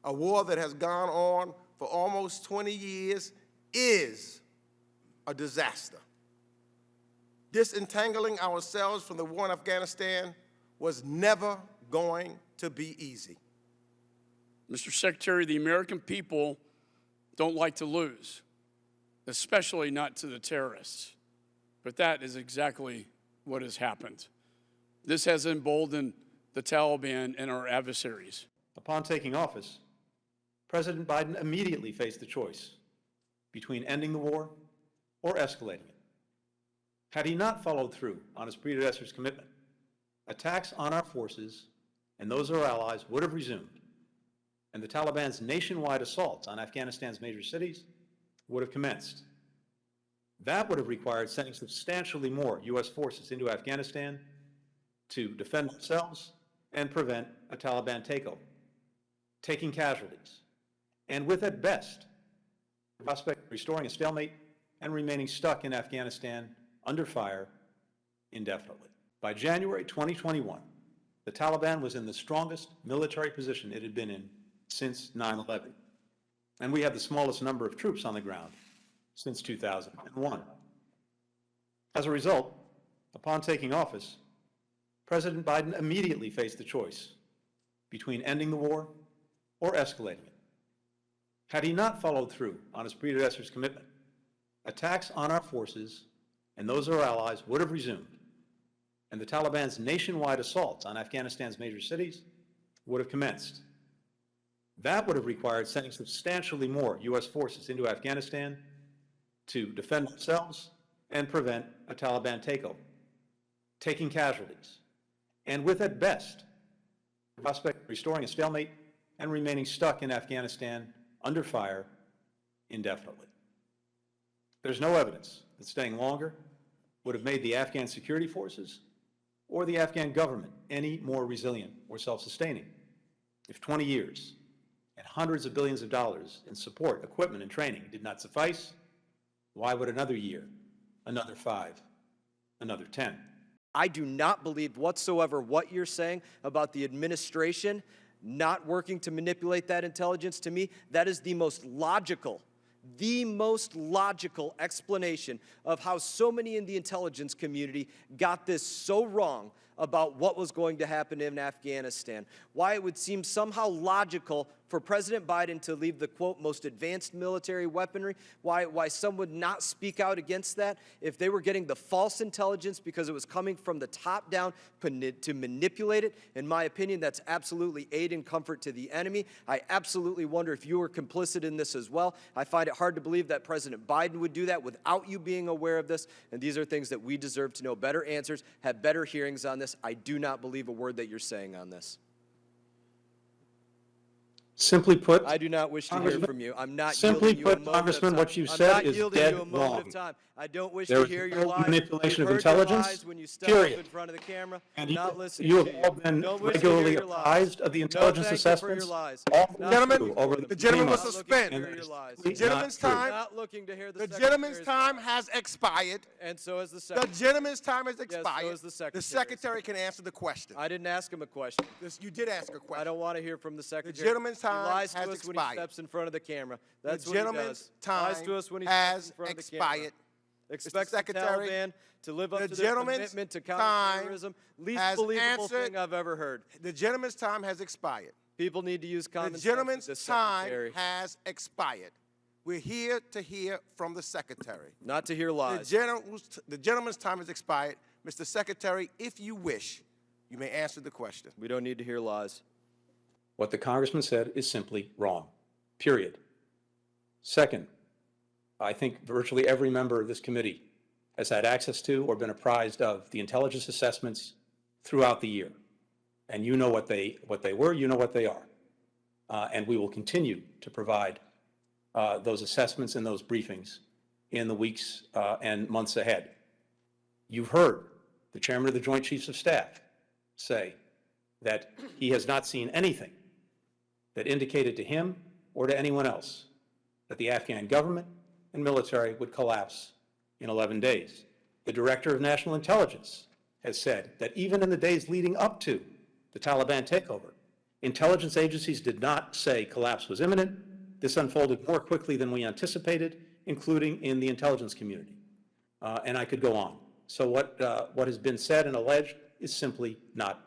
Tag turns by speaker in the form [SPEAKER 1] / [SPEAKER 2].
[SPEAKER 1] a war that has gone on for almost 20 years, is a disaster. Disentangling ourselves from the war in Afghanistan was never going to be easy.
[SPEAKER 2] Mr. Secretary, the American people don't like to lose, especially not to the terrorists. But that is exactly what has happened. This has emboldened the Taliban and our adversaries.
[SPEAKER 3] Upon taking office, President Biden immediately faced the choice between ending the war or escalating it. Had he not followed through on his predecessor's commitment, attacks on our forces and those of our allies would have resumed, and the Taliban's nationwide assaults on Afghanistan's major cities would have commenced. That would have required sending substantially more U.S. forces into Afghanistan to defend themselves and prevent a Taliban takeover, taking casualties, and with, at best, the prospect of restoring a stalemate and remaining stuck in Afghanistan under fire indefinitely. By January 2021, the Taliban was in the strongest military position it had been in since 9/11, and we had the smallest number of troops on the ground since 2001. As a result, upon taking office, President Biden immediately faced the choice between ending the war or escalating it. Had he not followed through on his predecessor's commitment, attacks on our forces and those of our allies would have resumed, and the Taliban's nationwide assaults on Afghanistan's major cities would have commenced. That would have required sending substantially more U.S. forces into Afghanistan to defend themselves and prevent a Taliban takeover, taking casualties, and with, at best, the prospect of restoring a stalemate and remaining stuck in Afghanistan under fire indefinitely. There's no evidence that staying longer would have made the Afghan security forces or the Afghan government any more resilient or self-sustaining. If 20 years and hundreds of billions of dollars in support, equipment, and training did not suffice, why would another year, another 5, another 10?
[SPEAKER 4] I do not believe whatsoever what you're saying about the administration not working to manipulate that intelligence. To me, that is the most logical explanation of how so many in the intelligence community got this so wrong about what was going to happen in Afghanistan. Why it would seem somehow logical for President Biden to leave the, quote, most advanced military weaponry, why some would not speak out against that if they were getting the false intelligence because it was coming from the top down to manipulate it. In my opinion, that's absolutely aid and comfort to the enemy. I absolutely wonder if you were complicit in this as well. I find it hard to believe that President Biden would do that without you being aware of this, and these are things that we deserve to know better answers, have better hearings on this. I do not believe a word that you're saying on this.
[SPEAKER 3] Simply put,
[SPEAKER 4] I do not wish to hear from you. I'm not
[SPEAKER 3] simply
[SPEAKER 4] yielding you a
[SPEAKER 3] put,
[SPEAKER 4] moment
[SPEAKER 3] Congressman,
[SPEAKER 4] of time.
[SPEAKER 3] what you
[SPEAKER 4] I'm
[SPEAKER 3] said
[SPEAKER 4] not
[SPEAKER 3] is
[SPEAKER 4] yielding
[SPEAKER 3] dead
[SPEAKER 4] you a moment
[SPEAKER 3] wrong.
[SPEAKER 4] of time. I don't wish
[SPEAKER 3] There
[SPEAKER 4] to
[SPEAKER 3] is
[SPEAKER 4] hear
[SPEAKER 3] no
[SPEAKER 4] your lies.
[SPEAKER 3] manipulation
[SPEAKER 4] You've
[SPEAKER 3] of
[SPEAKER 4] heard your
[SPEAKER 3] intelligence,
[SPEAKER 4] lies when you step
[SPEAKER 3] period.
[SPEAKER 4] up in front of the camera.
[SPEAKER 3] And
[SPEAKER 4] Not listening
[SPEAKER 3] you
[SPEAKER 4] to
[SPEAKER 3] have all been
[SPEAKER 4] Don't wish to hear
[SPEAKER 3] regularly
[SPEAKER 4] your lies.
[SPEAKER 3] apprised of the intelligence
[SPEAKER 4] No, thank you for your
[SPEAKER 3] assessments.
[SPEAKER 4] lies.
[SPEAKER 3] All
[SPEAKER 4] Not
[SPEAKER 1] Gentlemen,
[SPEAKER 4] looking
[SPEAKER 3] over
[SPEAKER 4] for
[SPEAKER 3] the
[SPEAKER 1] the gentleman was
[SPEAKER 3] FEMA.
[SPEAKER 1] suspended.
[SPEAKER 4] Not looking to hear your lies.
[SPEAKER 1] The gentleman's
[SPEAKER 3] Not true.
[SPEAKER 1] time,
[SPEAKER 4] Not looking to hear
[SPEAKER 1] the
[SPEAKER 4] the
[SPEAKER 1] gentleman's
[SPEAKER 4] Secretary's
[SPEAKER 1] time
[SPEAKER 4] lies.
[SPEAKER 1] has expired.
[SPEAKER 4] And so is the
[SPEAKER 1] The
[SPEAKER 4] Secretary.
[SPEAKER 1] gentleman's time has
[SPEAKER 4] so
[SPEAKER 1] expired.
[SPEAKER 4] is the Secretary.
[SPEAKER 1] The Secretary can answer the question.
[SPEAKER 4] I didn't ask him a question.
[SPEAKER 1] You did ask a question.
[SPEAKER 4] I don't want to hear from the Secretary.
[SPEAKER 1] gentleman's
[SPEAKER 4] He
[SPEAKER 1] time
[SPEAKER 4] lies to
[SPEAKER 1] has
[SPEAKER 4] us when he
[SPEAKER 1] expired.
[SPEAKER 4] steps in front of the camera. That's
[SPEAKER 1] The
[SPEAKER 4] what he
[SPEAKER 1] gentleman's
[SPEAKER 4] does.
[SPEAKER 1] time
[SPEAKER 4] Lies to us when he
[SPEAKER 1] has
[SPEAKER 4] steps in front of the camera.
[SPEAKER 1] expired.
[SPEAKER 4] Expects the
[SPEAKER 1] Secretary,
[SPEAKER 4] Taliban to live up
[SPEAKER 1] the
[SPEAKER 4] to their
[SPEAKER 1] gentleman's
[SPEAKER 4] commitment to
[SPEAKER 1] time
[SPEAKER 4] counterterrorism. Least
[SPEAKER 1] has
[SPEAKER 4] believable
[SPEAKER 1] answered-
[SPEAKER 4] thing I've ever heard.
[SPEAKER 1] The gentleman's time has expired.
[SPEAKER 4] People need to use common
[SPEAKER 1] The
[SPEAKER 4] sense with
[SPEAKER 1] gentleman's
[SPEAKER 4] this
[SPEAKER 1] time
[SPEAKER 4] Secretary.
[SPEAKER 1] has expired. We're here to hear from the Secretary.
[SPEAKER 4] Not to hear lies.
[SPEAKER 1] The gentleman's time has expired. Mr. Secretary, if you wish, you may answer the question.
[SPEAKER 4] We don't need to hear lies.
[SPEAKER 3] What the Congressman said is simply wrong, period. Second, I think virtually every member of this committee has had access to or been apprised of the intelligence assessments throughout the year. And you know what they were, you know what they are. And we will continue to provide those assessments and those briefings in the weeks and months ahead. You've heard the Chairman of the Joint Chiefs of Staff say that he has not seen anything that indicated to him or to anyone else that the Afghan government and military would collapse in 11 days. The Director of National Intelligence has said that even in the days leading up to the Taliban takeover, Intelligence agencies did not say collapse was imminent. This unfolded more quickly than we anticipated, including in the intelligence community. And I could go on. So what has been said and alleged is simply not